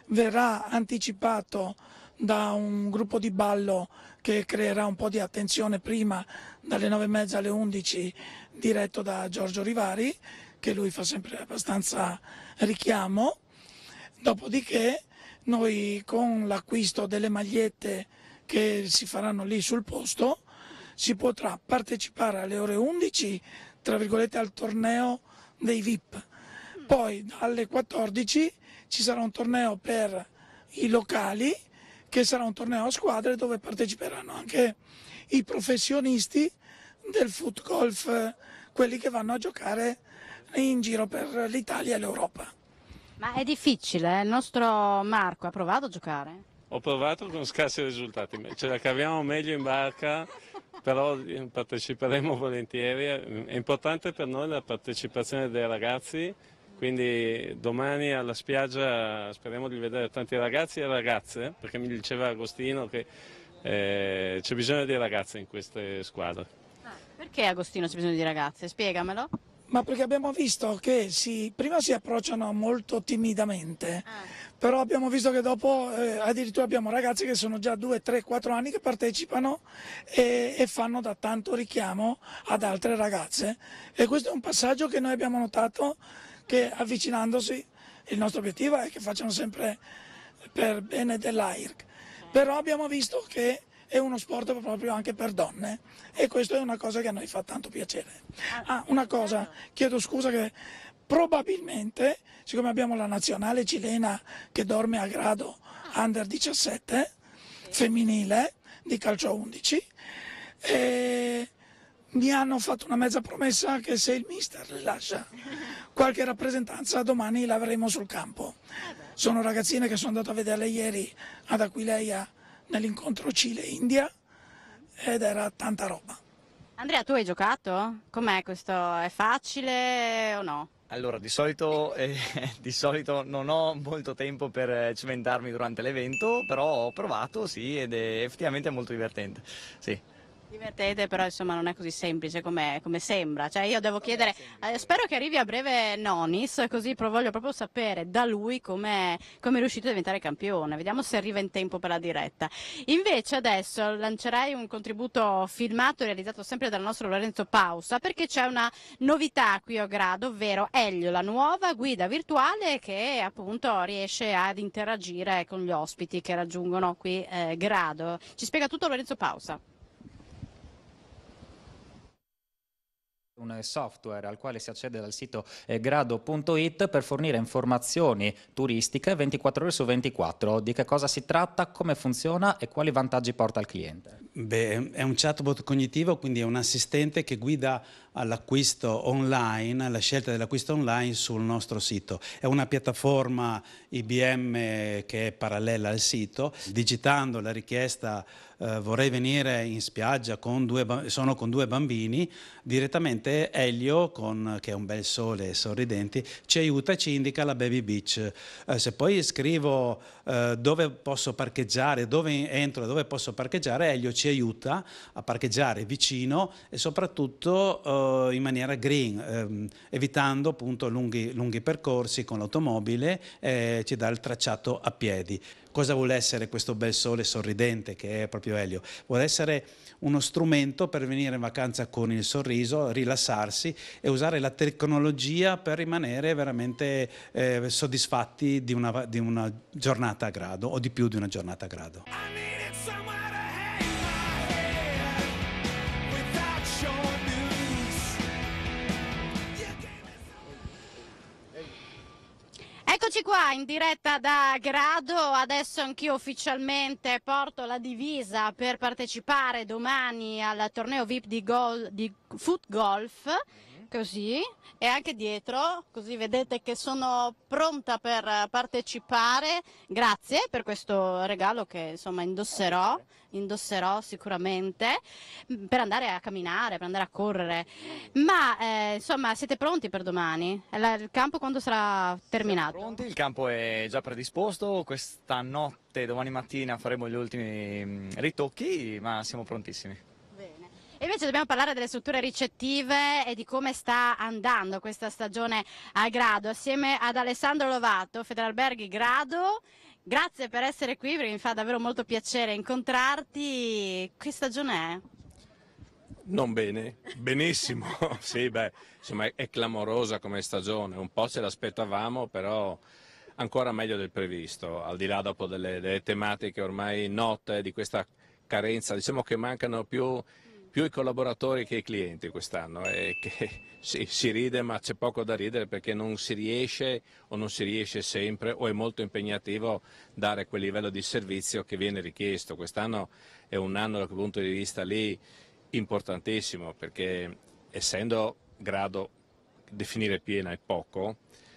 Speaker 7: verrà anticipato da un gruppo di ballo che creerà un po' di attenzione prima, dalle 9:30 alle 11, diretto da Giorgio Rivari, che lui fa sempre abbastanza richiamo. Dopodiché noi, con l'acquisto delle magliette che si faranno lì sul posto, si potrà partecipare alle ore 11, tra virgolette, al torneo dei VIP. Poi alle 14 ci sarà un torneo per i locali, che sarà un torneo a squadre dove parteciperanno anche i professionisti del foot golf, quelli che vanno a giocare in giro per l'Italia e l'Europa.
Speaker 1: Ma è difficile, il nostro Marco ha provato a giocare?
Speaker 10: Ho provato con scarsi risultati, ce la caviamo meglio in barca, però parteciperemo volentieri. È importante per noi la partecipazione dei ragazzi, quindi domani alla spiaggia speriamo di vedere tanti ragazzi e ragazze, perché mi diceva Agostino che c'è bisogno di ragazze in queste squadre.
Speaker 1: Perché Agostino c'è bisogno di ragazze? Spiegamelo.
Speaker 7: Ma perché abbiamo visto che prima si approcciano molto timidamente, però abbiamo visto che dopo addirittura abbiamo ragazzi che sono già 2, 3, 4 anni che partecipano e fanno da tanto richiamo ad altre ragazze, e questo è un passaggio che noi abbiamo notato, che avvicinandosi il nostro obiettivo è che facciano sempre per bene dell'AIRC, però abbiamo visto che è uno sport proprio anche per donne, e questo è una cosa che a noi fa tanto piacere. Una cosa, chiedo scusa, che probabilmente, siccome abbiamo la nazionale cilena che dorme a Grado under 17 femminile di calcio a 11, mi hanno fatto una mezza promessa che se il mister le lascia qualche rappresentanza domani l'avremo sul campo. Sono ragazzine che sono andato a vederle ieri ad Aquileia nell'incontro Cile-India, ed era tanta roba.
Speaker 1: Andrea, tu hai giocato? Com'è questo? È facile o no?
Speaker 6: Allora, di solito non ho molto tempo per cimentarmi durante l'evento, però ho provato, sì, ed è effettivamente molto divertente, sì.
Speaker 1: Divertente, però insomma non è così semplice come sembra. Cioè io devo chiedere, spero che arrivi a breve Nonis, così voglio proprio sapere da lui come è riuscito a diventare campione. Vediamo se arriva in tempo per la diretta. Invece adesso lancerei un contributo filmato realizzato sempre dal nostro Lorenzo Pausa, perché c'è una novità qui a Grado, ovvero Elio, la nuova guida virtuale che appunto riesce ad interagire con gli ospiti che raggiungono qui Grado. Ci spiega tutto Lorenzo Pausa.
Speaker 4: Un software al quale si accede dal sito grado.it per fornire informazioni turistiche 24 ore su 24. Di che cosa si tratta, come funziona e quali vantaggi porta al cliente?
Speaker 11: Beh, è un chatbot cognitivo, quindi è un assistente che guida all'acquisto online, alla scelta dell'acquisto online sul nostro sito. È una piattaforma IBM che è parallela al sito. Digitando la richiesta vorrei venire in spiaggia sono con 2 bambini, direttamente Elio, che è un bel sole e sorridenti, ci aiuta e ci indica la baby beach. Se poi scrivo dove posso parcheggiare, dove entro e dove posso parcheggiare, Elio ci aiuta a parcheggiare vicino e soprattutto in maniera green, evitando appunto lunghi percorsi con l'automobile, ci dà il tracciato a piedi. Cosa vuole essere questo bel sole sorridente che è proprio Elio? Vuole essere uno strumento per venire in vacanza con il sorriso, rilassarsi e usare la tecnologia per rimanere veramente soddisfatti di una giornata a Grado o di più di una giornata a Grado.
Speaker 1: Eccoci qua in diretta da Grado, adesso anch'io ufficialmente porto la divisa per partecipare domani al torneo VIP di Foot Golf, così, e anche dietro, così vedete che sono pronta per partecipare. Grazie per questo regalo che insomma indosserò sicuramente per andare a camminare, per andare a correre. Ma insomma siete pronti per domani? Il campo quando sarà terminato?
Speaker 6: Siamo pronti, il campo è già predisposto, questa notte, domani mattina faremo gli ultimi ritocchi, ma siamo prontissimi.
Speaker 1: Bene. E invece dobbiamo parlare delle strutture ricettive e di come sta andando questa stagione a Grado, assieme ad Alessandro Lovato, Federalberghi Grado. Grazie per essere qui, perché mi fa davvero molto piacere incontrarti. Che stagione è?
Speaker 10: Non bene, benissimo. Sì, beh, insomma è clamorosa come stagione, un po' ce l'aspettavamo, però ancora meglio del previsto, al di là dopo delle tematiche ormai note di questa carenza. Diciamo che mancano più i collaboratori che i clienti quest'anno, e che sì, si ride ma c'è poco da ridere perché non si riesce o non si riesce sempre o è molto impegnativo dare quel livello di servizio che viene richiesto. Quest'anno è un anno dal punto di vista lì importantissimo, perché essendo Grado definire piena è poco,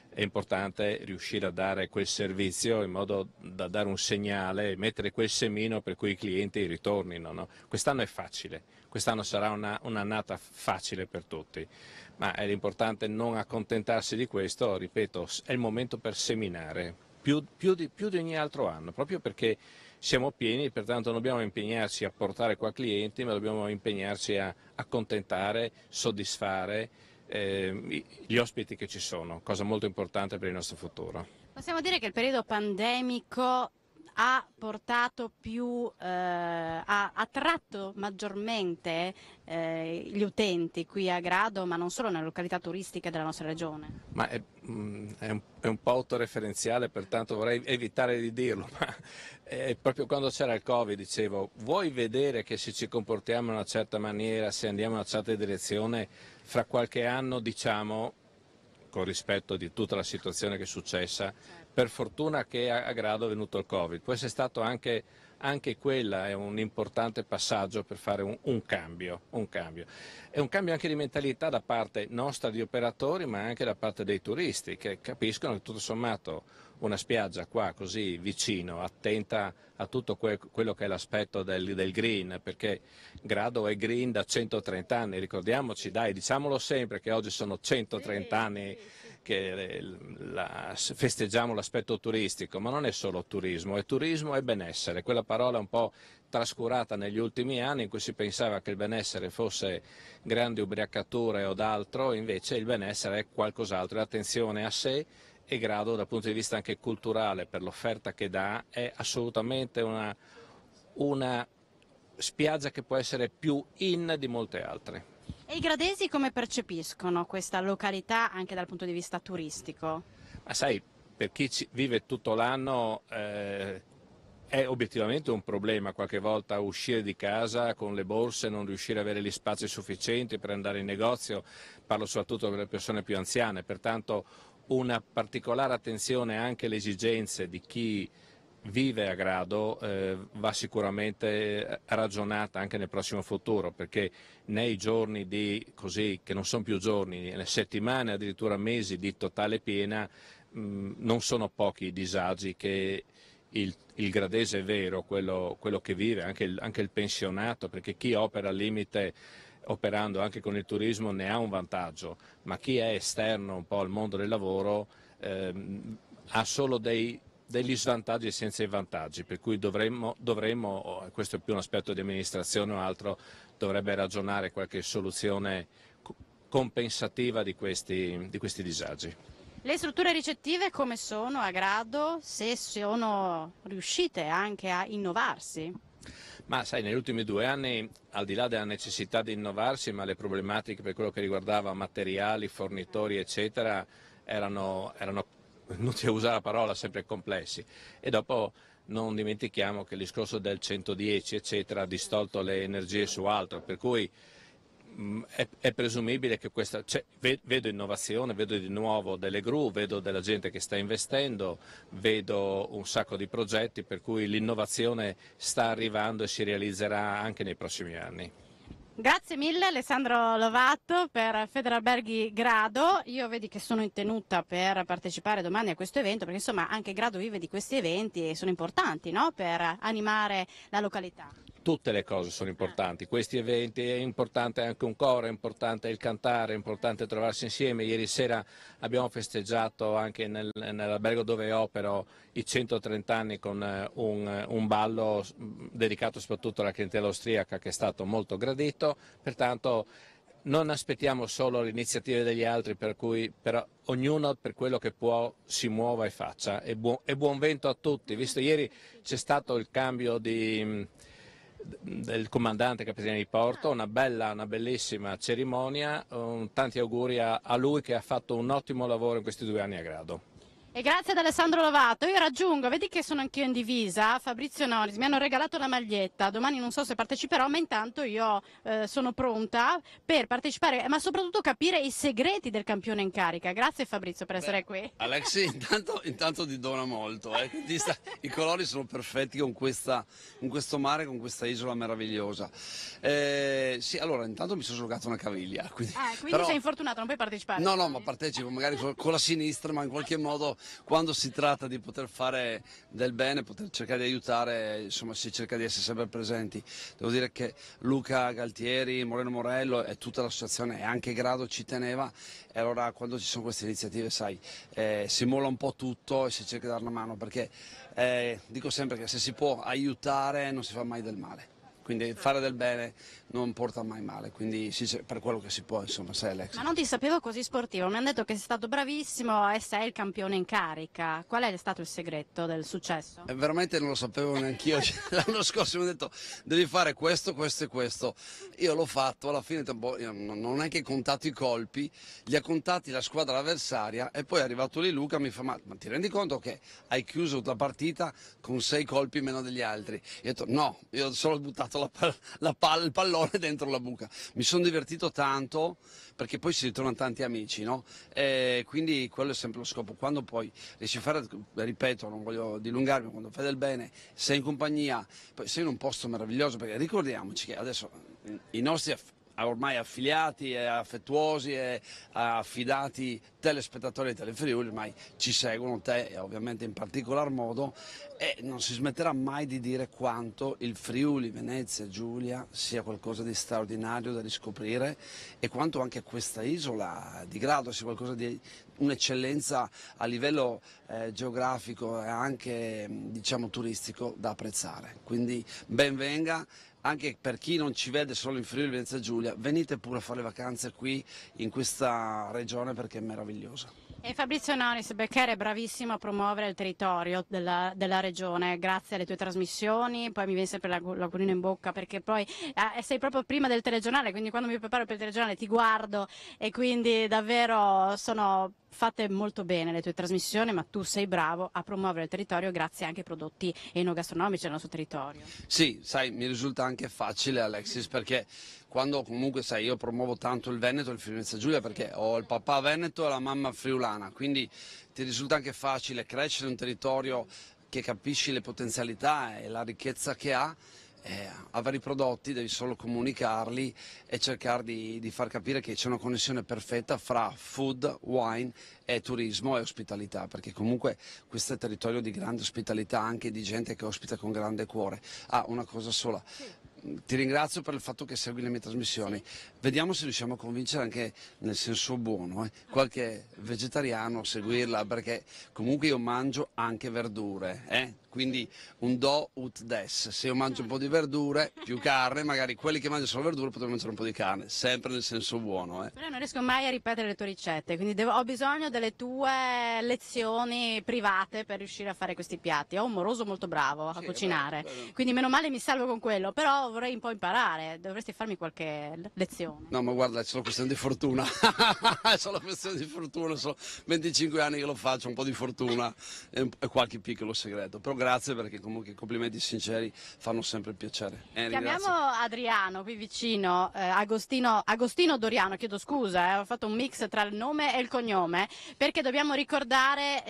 Speaker 10: è importante riuscire a dare quel servizio in modo da dare un segnale, mettere quel semino per cui i clienti ritornino, no? Quest'anno è facile, quest'anno sarà un'annata facile per tutti, ma è importante non accontentarsi di questo, ripeto, è il momento per seminare, più di ogni altro anno, proprio perché siamo pieni, pertanto non dobbiamo impegnarci a portare qua clienti, ma dobbiamo impegnarci a accontentare, soddisfare gli ospiti che ci sono, cosa molto importante per il nostro futuro.
Speaker 1: Possiamo dire che il periodo pandemico ha portato ha attratto maggiormente gli utenti qui a Grado, ma non solo nelle località turistiche della nostra regione.
Speaker 10: Ma è un po' autoreferenziale, pertanto vorrei evitare di dirlo, ma proprio quando c'era il Covid dicevo, vuoi vedere che se ci comportiamo in una certa maniera, se andiamo in una certa direzione, fra qualche anno diciamo, con rispetto di tutta la situazione che è successa, per fortuna che a Grado è venuto il Covid, poi è stato anche quella è un importante passaggio per fare un cambio. È un cambio anche di mentalità da parte nostra di operatori, ma anche da parte dei turisti, che capiscono che tutto sommato una spiaggia qua così vicino, attenta a tutto quello che è l'aspetto del green, perché Grado è green da 130 anni, ricordiamoci, dai, diciamolo sempre che oggi sono 130 anni che festeggiamo l'aspetto turistico, ma non è solo turismo e benessere, quella parola un po' trascurata negli ultimi anni in cui si pensava che il benessere fosse grandi ubriacature o d'altro, invece il benessere è qualcos'altro, è attenzione a sé, e Grado dal punto di vista anche culturale per l'offerta che dà è assolutamente una spiaggia che può essere più in di molte altre.
Speaker 1: E i gradesi come percepiscono questa località anche dal punto di vista turistico?
Speaker 10: Ma sai, per chi vive tutto l'anno è obiettivamente un problema qualche volta uscire di casa con le borse, non riuscire ad avere gli spazi sufficienti per andare in negozio, parlo soprattutto per le persone più anziane, pertanto una particolare attenzione anche alle esigenze di chi vive a Grado va sicuramente ragionata anche nel prossimo futuro, perché nei giorni che non sono più giorni, nelle settimane, addirittura mesi di totale piena, non sono pochi i disagi che il gradese vero, quello che vive, anche il pensionato, perché chi opera al limite operando anche con il turismo ne ha un vantaggio, ma chi è esterno un po' al mondo del lavoro ha solo degli svantaggi senza i vantaggi, per cui dovremmo, questo è più un aspetto di amministrazione o altro, dovrebbe ragionare qualche soluzione compensativa di questi disagi.
Speaker 1: Le strutture ricettive come sono a Grado, se sono riuscite anche a innovarsi?
Speaker 10: Ma sai, negli ultimi 2 anni, al di là della necessità di innovarsi, ma le problematiche per quello che riguardava materiali, fornitori, eccetera, erano inutile usare la parola, sempre complessi. E dopo non dimentichiamo che il discorso del 110, eccetera, ha distolto le energie su altro, per cui è presumibile che vedo innovazione, vedo di nuovo delle gru, vedo della gente che sta investendo, vedo un sacco di progetti, per cui l'innovazione sta arrivando e si realizzerà anche nei prossimi anni.
Speaker 1: Grazie mille Alessandro Lovato per Federalberghi Grado. Io vedi che sono in tenuta per partecipare domani a questo evento, perché insomma anche Grado vive di questi eventi e sono importanti, no? Per animare la località.
Speaker 10: Tutte le cose sono importanti, questi eventi è importante anche un coro, è importante il cantare, è importante trovarsi insieme. Ieri sera abbiamo festeggiato anche nell'albergo dove opero i 130 anni con un ballo dedicato soprattutto alla clientela austriaca che è stato molto gradito, pertanto non aspettiamo solo le iniziative degli altri, per cui però ognuno per quello che può si muova e faccia, e buon vento a tutti, visto ieri c'è stato il cambio del comandante capitano di porto, una bellissima cerimonia, tanti auguri a lui che ha fatto un ottimo lavoro in questi 2 anni a Grado.
Speaker 1: E grazie ad Alessandro Lovato. Io raggiungo, vedi che sono anch'io in divisa, Fabrizio Noris, mi hanno regalato la maglietta, domani non so se parteciperò, ma intanto io sono pronta per partecipare, ma soprattutto capire i segreti del campione in carica. Grazie Fabrizio per essere qui.
Speaker 12: Alexi, intanto ti dona molto, i colori sono perfetti con questo mare, con questa isola meravigliosa. Sì, allora intanto mi sono giocato una caviglia. Quindi
Speaker 1: però sei infortunato, non puoi partecipare?
Speaker 12: No, ma partecipo magari con la sinistra, ma in qualche modo quando si tratta di poter fare del bene, poter cercare di aiutare, insomma si cerca di essere sempre presenti. Devo dire che Luca Galtieri, Moreno Morello e tutta l'associazione e anche Grado ci teneva, e allora quando ci sono queste iniziative, sai, si molla un po' tutto e si cerca di dare una mano, perché dico sempre che se si può aiutare non si fa mai del male. Quindi fare del bene non porta mai male, quindi per quello che si può, insomma, sei Alex.
Speaker 1: Ma non ti sapevo così sportivo, mi hanno detto che sei stato bravissimo e sei il campione in carica. Qual è stato il segreto del successo?
Speaker 12: Veramente non lo sapevo neanch'io, l'anno scorso mi hanno detto devi fare questo, questo e questo. Io l'ho fatto, alla fine io non ho neanche contato i colpi, li ha contati la squadra avversaria e poi è arrivato lì Luca e mi fa ma ti rendi conto che hai chiuso la partita con 6 colpi meno degli altri? Io ho detto no, io ho solo buttato il pallone dentro la buca. Mi sono divertito tanto perché poi si ritornano tanti amici, no? E quindi quello è sempre lo scopo. Quando poi riesci a fare, ripeto, non voglio dilungarmi, quando fai del bene, sei in compagnia, poi sei in un posto meraviglioso, perché ricordiamoci che adesso i nostri ormai affiliati e affettuosi e affidati telespettatori di Telefriuli, ormai ci seguono, te e ovviamente in particolar modo, e non si smetterà mai di dire quanto il Friuli Venezia Giulia sia qualcosa di straordinario da riscoprire e quanto anche questa isola di Grado sia qualcosa di un'eccellenza a livello geografico e anche diciamo turistico da apprezzare. Quindi ben venga. Anche per chi non ci vede solo in Friuli Venezia Giulia, venite pure a fare le vacanze qui in questa regione perché è meravigliosa.
Speaker 1: E Fabrizio Nonis, Beccher è bravissimo a promuovere il territorio della regione, grazie alle tue trasmissioni, poi mi viene sempre l'acquolina in bocca perché poi sei proprio prima del telegiornale, quindi quando mi preparo per il telegiornale ti guardo e quindi davvero sono fatte molto bene le tue trasmissioni, ma tu sei bravo a promuovere il territorio grazie anche ai prodotti enogastronomici del nostro territorio.
Speaker 12: Sì, sai, mi risulta anche facile, Alexis, perché quando comunque, sai, io promuovo tanto il Veneto e il Friuli Venezia Giulia perché ho il papà veneto e la mamma friulana, quindi ti risulta anche facile crescere in un territorio che capisci le potenzialità e la ricchezza che ha. Avere i prodotti, devi solo comunicarli e cercare di far capire che c'è una connessione perfetta fra food, wine e turismo e ospitalità, perché comunque questo è territorio di grande ospitalità, anche di gente che ospita con grande cuore. Una cosa sola. Ti ringrazio per il fatto che segui le mie trasmissioni. Vediamo se riusciamo a convincere anche nel senso buono qualche vegetariano a seguirla, perché comunque io mangio anche verdure, quindi un do ut des. Se io mangio un po' di verdure, più carne, magari quelli che mangiano solo verdure potrebbero mangiare un po' di carne, sempre nel senso buono.
Speaker 1: Però non riesco mai a ripetere le tue ricette, quindi ho bisogno delle tue lezioni private per riuscire a fare questi piatti. Ho un moroso molto bravo a cucinare, quindi meno male mi salvo con quello, però vorrei un po' imparare, dovresti farmi qualche lezione.
Speaker 12: No, ma guarda, è solo questione di fortuna, è solo questione di fortuna, sono 25 anni che lo faccio, un po' di fortuna e qualche piccolo segreto, però grazie perché comunque i complimenti sinceri fanno sempre piacere.
Speaker 1: Chiamiamo Adriano qui vicino, Agostino Doriano, chiedo scusa, ho fatto un mix tra il nome e il cognome, perché dobbiamo ricordare,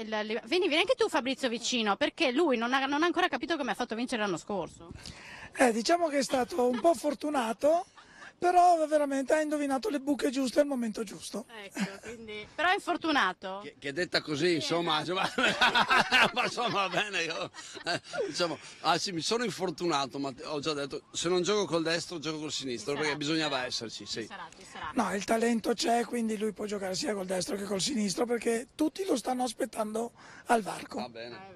Speaker 1: vieni anche tu Fabrizio vicino, perché lui non ha ancora capito come ha fatto vincere l'anno scorso.
Speaker 7: Diciamo che è stato un po' fortunato, però veramente ha indovinato le buche giuste al momento giusto.
Speaker 1: Ecco, quindi... Però è infortunato.
Speaker 12: Che detta così, insomma, ma insomma va bene, io, diciamo, sì, mi sono infortunato, ma ho già detto, se non gioco col destro, gioco col sinistro, perché bisognava esserci, sì.
Speaker 1: Ci sarà.
Speaker 7: No, il talento c'è, quindi lui può giocare sia col destro che col sinistro, perché tutti lo stanno aspettando al varco.
Speaker 12: Va bene.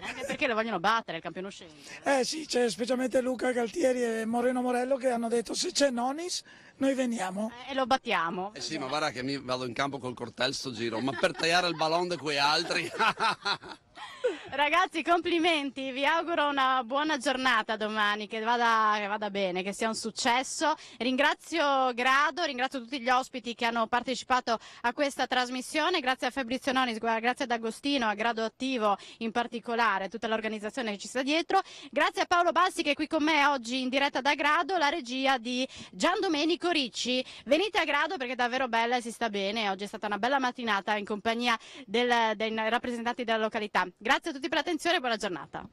Speaker 1: Anche perché lo vogliono battere, il campione uscente.
Speaker 7: Sì, c'è specialmente Luca Galtieri e Moreno Morello che hanno detto se c'è Nonis noi veniamo.
Speaker 1: E lo battiamo.
Speaker 12: Sì, ma guarda che mi vado in campo col coltello sto giro, ma per tagliare il ballon di quei altri...
Speaker 1: Ragazzi, complimenti, vi auguro una buona giornata domani, che vada bene, che sia un successo. Ringrazio Grado, ringrazio tutti gli ospiti che hanno partecipato a questa trasmissione, grazie a Fabrizio Nonis, grazie ad Agostino, a Grado Attivo in particolare, tutta l'organizzazione che ci sta dietro, grazie a Paolo Bassi che è qui con me oggi in diretta da Grado, la regia di Gian Domenico Ricci. Venite a Grado perché è davvero bella e si sta bene, oggi è stata una bella mattinata in compagnia dei rappresentanti della località. Grazie a tutti per l'attenzione e buona giornata.